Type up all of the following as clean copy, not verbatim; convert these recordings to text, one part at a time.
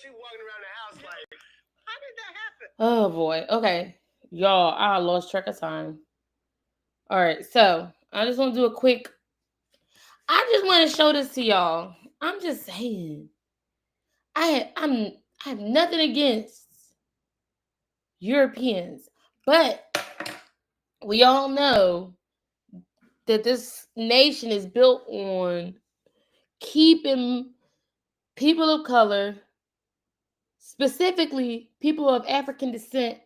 she walking around the house like, how did that happen? Oh boy. Okay. Y'all, I lost track of time. All right, so I just want to do a quick. I just want to show this to y'all. I'm just saying. I have nothing against Europeans, but we all know that this nation is built on keeping people of color, specifically people of African descent,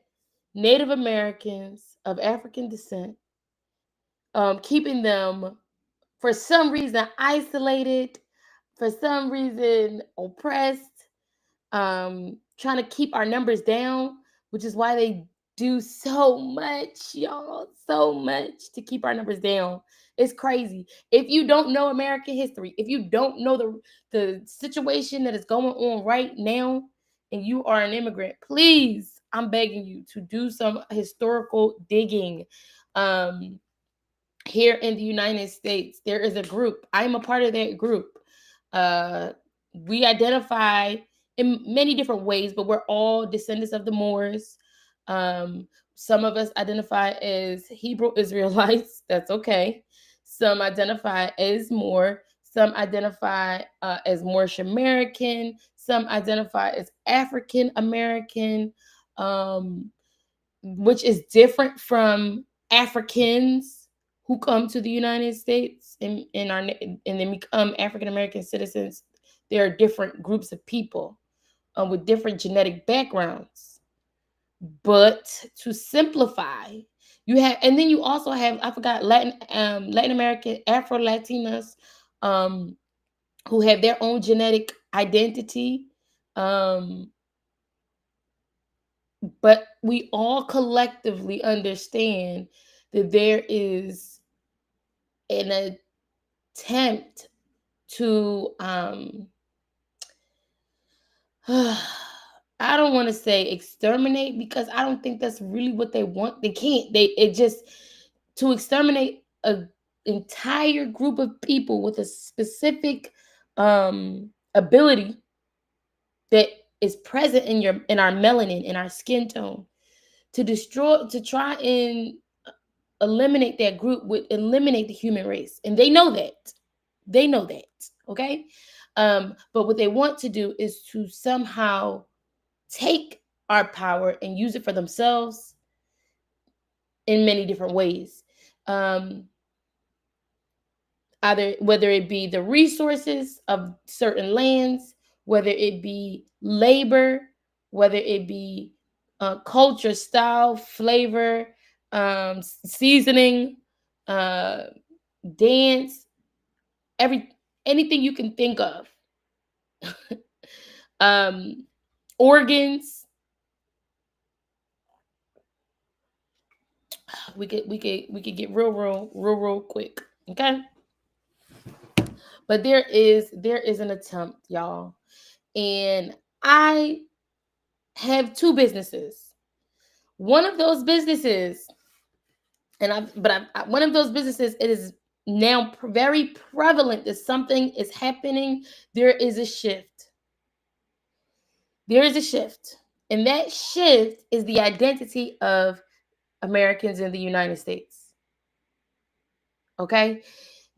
Native Americans of African descent, keeping them for some reason isolated, for some reason oppressed, trying to keep our numbers down, which is why they do so much, y'all, so much to keep our numbers down. It's crazy. If you don't know American history, if you don't know the situation that is going on right now, and you are an immigrant, please, I'm begging you to do some historical digging. Um, Here in the United States, there is a group. I'm a part of that group. Uh, we identify in many different ways, but we're all descendants of the Moors. Some of us identify as Hebrew Israelites. That's okay. Some identify as Moor. Some identify as Moorish American. Some identify as African American, um, which is different from Africans who come to the United States and then become African American citizens. There are different groups of people with different genetic backgrounds. But to simplify, you have, and then you also have, I forgot, Latin American, Afro Latinas, um, who have their own genetic identity. Um, but we all collectively understand that there is an attempt to I don't want to say exterminate, because I don't think that's really what they want. They can't. It just to exterminate a entire group of people with a specific ability that is present in our melanin, in our skin tone, to try and eliminate that group would eliminate the human race, and they know that, okay. But what they want to do is to somehow take our power and use it for themselves in many different ways. um Either whether it be the resources of certain lands, whether it be labor, whether it be culture, style, flavor, seasoning, uh, dance, every anything you can think of, um, organs. We could get real quick, okay? But there is an attempt, y'all, and I have two businesses. One of those businesses, one of those businesses, it is now very prevalent that something is happening. There is a shift. There is a shift, and that shift is the identity of Americans in the United States. Okay,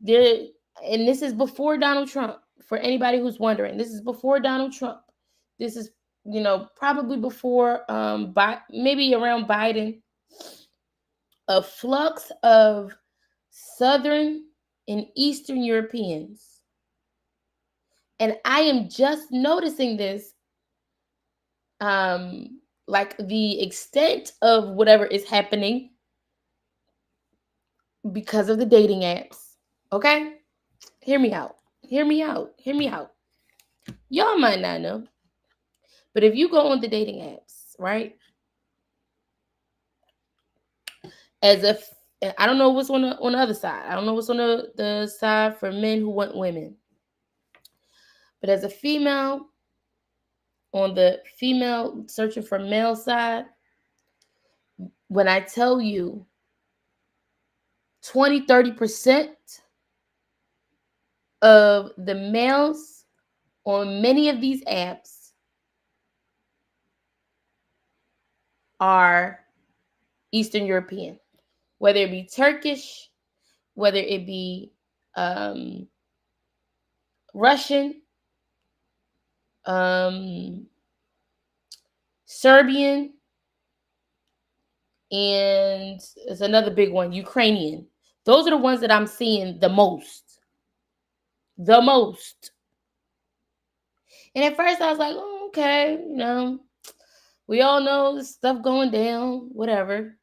there, and this is before Donald Trump. For anybody who's wondering, this is before Donald Trump. This is, probably before, maybe around Biden. A flux of Southern and Eastern Europeans, and I am just noticing this, um, like the extent of whatever is happening because of the dating apps. Okay, hear me out. Hear me out. Hear me out. Y'all might not know, but if you go on the dating apps, right? As if I don't know what's on the other side. I don't know what's on the side for men who want women. But as a female, on the female searching for male side, when I tell you 20-30% of the males on many of these apps are Eastern European, whether it be Turkish, whether it be Russian, um, Serbian, and it's another big one, Ukrainian. Those are the ones that I'm seeing the most. The most. And at first I was like, oh, okay, we all know this stuff going down, whatever.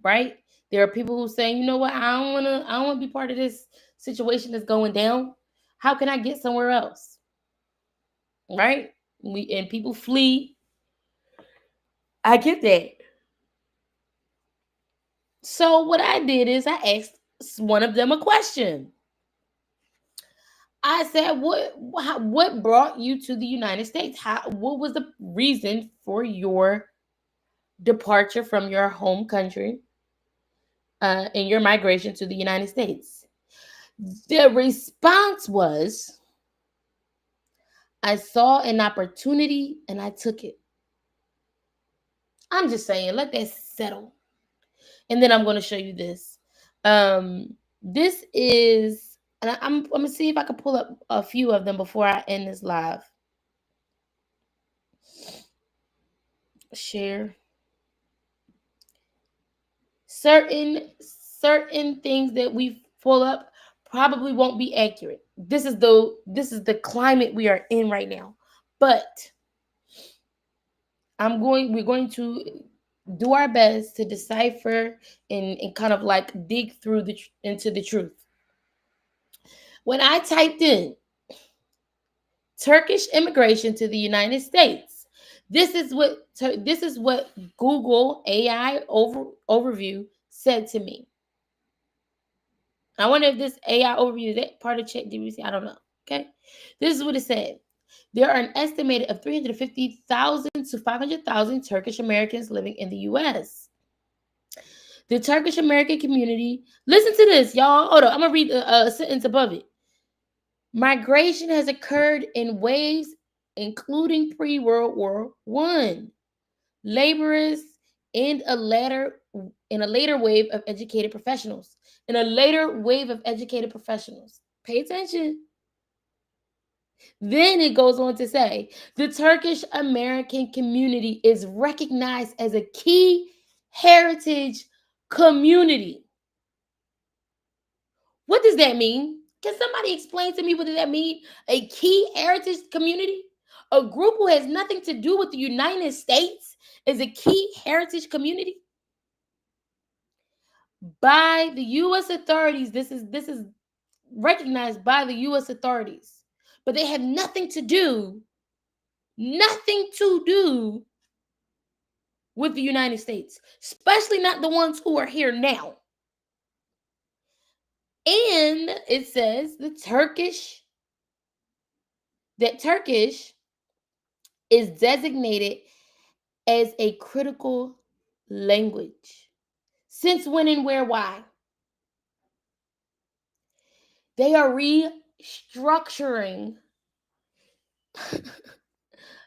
Right? There are people who saying, you know what, I don't wanna be part of this situation that's going down. How can I get somewhere else? Right? And people flee. I get that. So what I did is I asked one of them a question. I said, what brought you to the United States? What was the reason for your departure from your home country and your migration to the United States? The response was, I saw an opportunity and I took it. I'm just saying, let that settle. And then I'm going to show you this. This is, and I'm going to see if I can pull up a few of them before I end this live. Share. Certain things that we pull up probably won't be accurate. This is the climate we are in right now. But we're going to do our best to decipher and kind of like dig through into the truth. When I typed in Turkish immigration to the United States, this is what Google AI overview said to me. I wonder if this AI overview is that part of ChatGPT. I don't know. Okay, this is what it said. There are an estimated of 350,000 to 500,000 Turkish Americans living in the U.S. The Turkish American community, listen to this, y'all. Hold on, I'm going to read a sentence above it. Migration has occurred in waves, including pre-World War I. Laborers and a later wave of educated professionals. In a later wave of educated professionals. Pay attention. Then it goes on to say, the Turkish American community is recognized as a key heritage community. What does that mean? Can somebody explain to me what does that mean? A key heritage community? A group who has nothing to do with the United States is a key heritage community? By the U.S. authorities, this is recognized by the U.S. authorities, but they have nothing to do with the United States, especially not the ones who are here now. And it says Turkish is designated as a critical language. Since when and where? Why? They are restructuring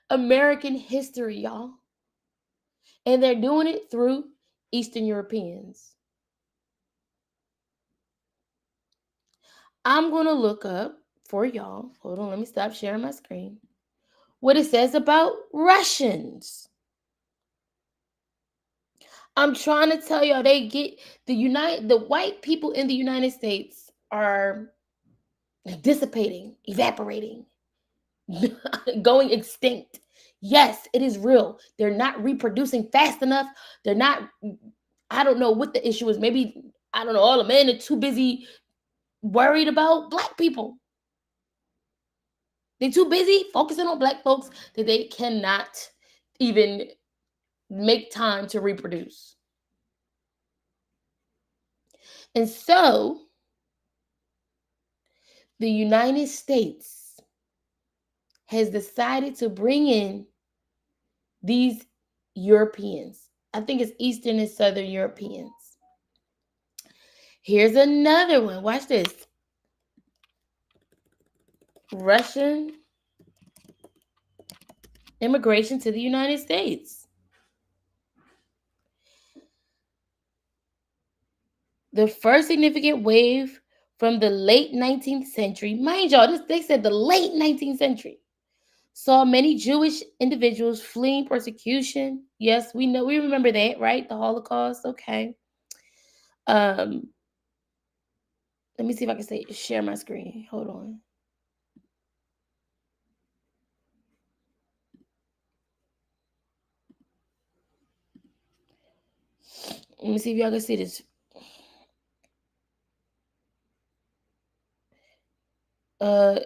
American history, y'all. And they're doing it through Eastern Europeans. I'm going to look up for y'all. Hold on, let me stop sharing my screen. What it says about Russians. I'm trying to tell y'all, they get the white people in the United States are dissipating, evaporating, going extinct. Yes, it is real. They're not reproducing fast enough. They're not, I don't know what the issue is. Maybe, I don't know, all the men are too busy worried about black people. They're too busy focusing on black folks that they cannot even make time to reproduce. And so, the United States has decided to bring in these Europeans. I think it's Eastern and Southern Europeans. Here's another one. Watch this. Russian immigration to the United States. The first significant wave from the late 19th century, mind y'all, they said the late 19th century, saw many Jewish individuals fleeing persecution. Yes, we remember that, right? The Holocaust. Okay. Um, let me see if I can share my screen. Hold on. Let me see if y'all can see this. Uh,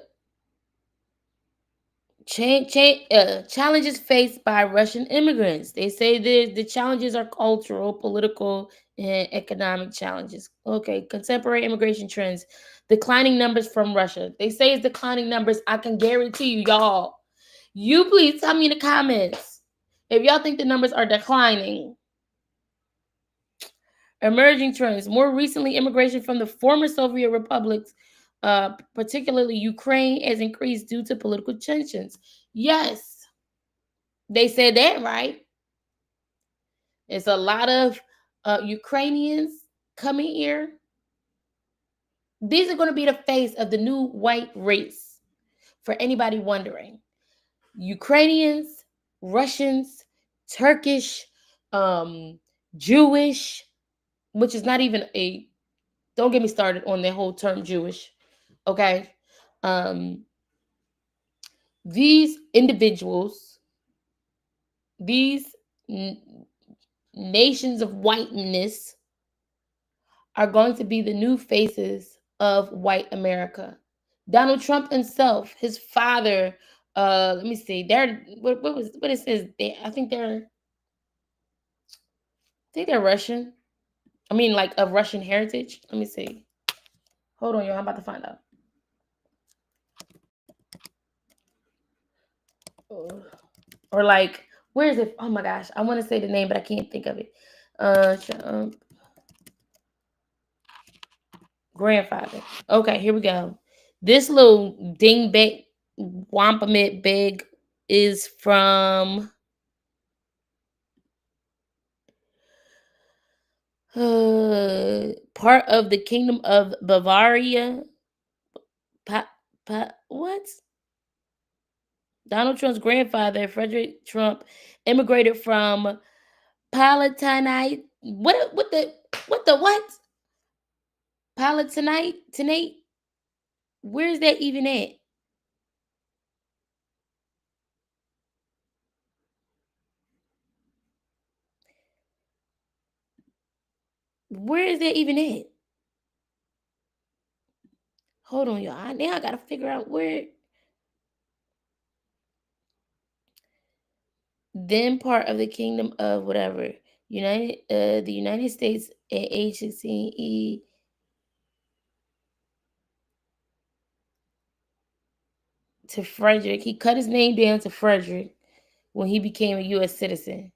challenges faced by Russian immigrants. They say the challenges are cultural, political, and economic challenges. Okay, contemporary immigration trends, declining numbers from Russia. They say it's declining numbers. I can guarantee you, y'all. You please tell me in the comments if y'all think the numbers are declining. Emerging trends. More recently, immigration from the former Soviet republics, particularly Ukraine, has increased due to political tensions. Yes, they said that, right? It's a lot of Ukrainians coming here. These are going to be the face of the new white race. For anybody wondering, Ukrainians, Russians, Turkish, Jewish, which is not even a, don't get me started on the whole term Jewish. Okay. Um, these individuals, these nations of whiteness are going to be the new faces of white America. Donald Trump himself, his father, let me see, they're what it says. I think they're Russian. I mean, like of Russian heritage. Let me see. Hold on, y'all. I'm about to find out. Or like, where is it? Oh my gosh, I want to say the name, but I can't think of it. Trump grandfather. Okay, here we go. This little dingbat wampamit big is from part of the Kingdom of Bavaria. What? Donald Trump's grandfather, Frederick Trump, immigrated from Palatinate. What? Palatinate? Where is that even at? Where is that even at? Hold on, y'all. Now I gotta figure out where. Then part of the Kingdom of whatever the United States at age 16. To Frederick, he cut his name down to Frederick when he became a U.S. citizen.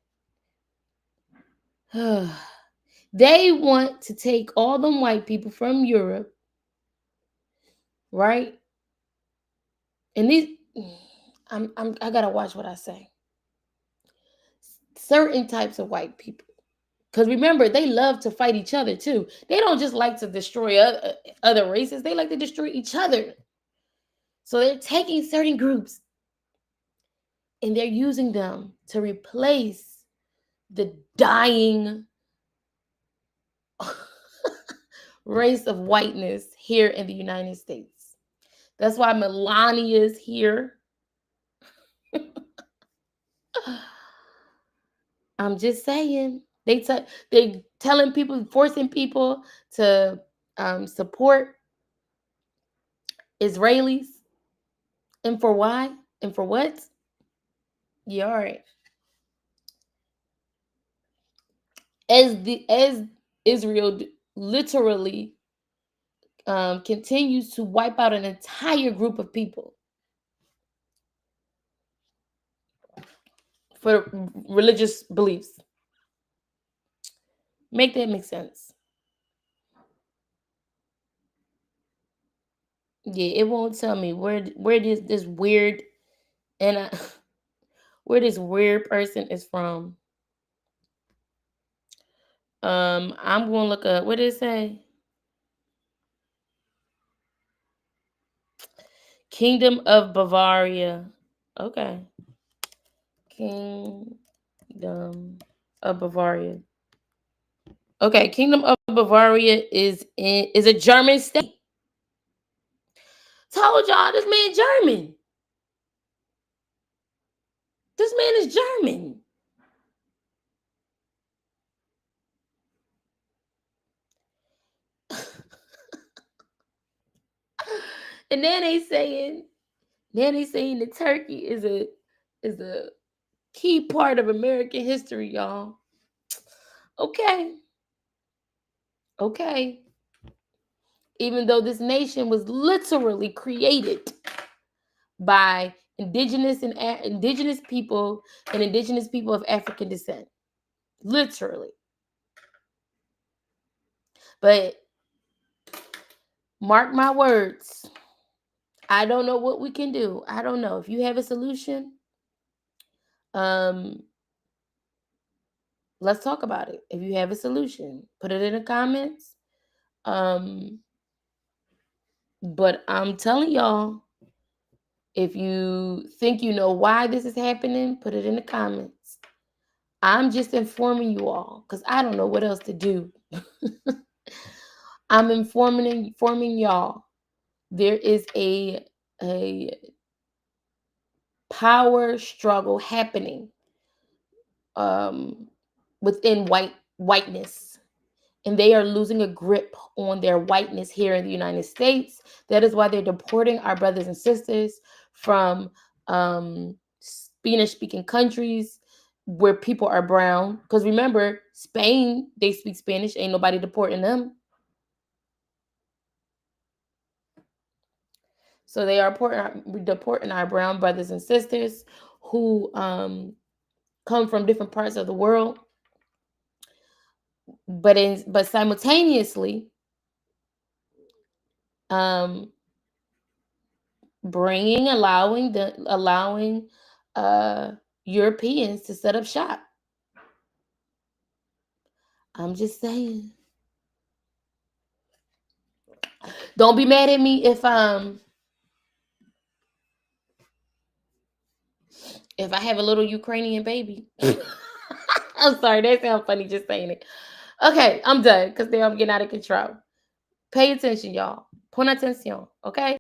They want to take all them white people from Europe, right? And these, I gotta watch what I say. Certain types of white people, because remember, they love to fight each other too. They don't just like to destroy other races; they like to destroy each other. So they're taking certain groups and they're using them to replace the dying race of whiteness here in the United States. That's why Melania is here. I'm just saying. They telling people, forcing people to support Israelis. And for why? And for what? Yeah, all right. As Israel literally continues to wipe out an entire group of people for religious beliefs. Make that make sense. Yeah, it won't tell me where this weird and where this weird person is from. I'm going to look up, what did it say? Kingdom of Bavaria. Okay. Kingdom of Bavaria. Okay, Kingdom of Bavaria is a German state. Told y'all this man German. This man is German. And then they saying that Turkey is a key part of American history, y'all. Okay. Okay. Even though this nation was literally created by indigenous people and indigenous people of African descent. Literally. But mark my words, I don't know what we can do. I don't know. If you have a solution, let's talk about it. If you have a solution, put it in the comments. But I'm telling y'all, if you think you know why this is happening, put it in the comments. I'm just informing you all because I don't know what else to do. I'm informing y'all. There is a power struggle happening within whiteness, and they are losing a grip on their whiteness here in the United States. That is why they're deporting our brothers and sisters from Spanish-speaking countries where people are brown. Because remember, Spain, they speak Spanish. Ain't nobody deporting them. So they are deporting our brown brothers and sisters who come from different parts of the world. But simultaneously, allowing Europeans to set up shop. I'm just saying. Don't be mad at me if I have a little Ukrainian baby. I'm sorry, that sounds funny just saying it. Okay, I'm done because now I'm getting out of control. Pay attention, y'all. Pon atención, okay?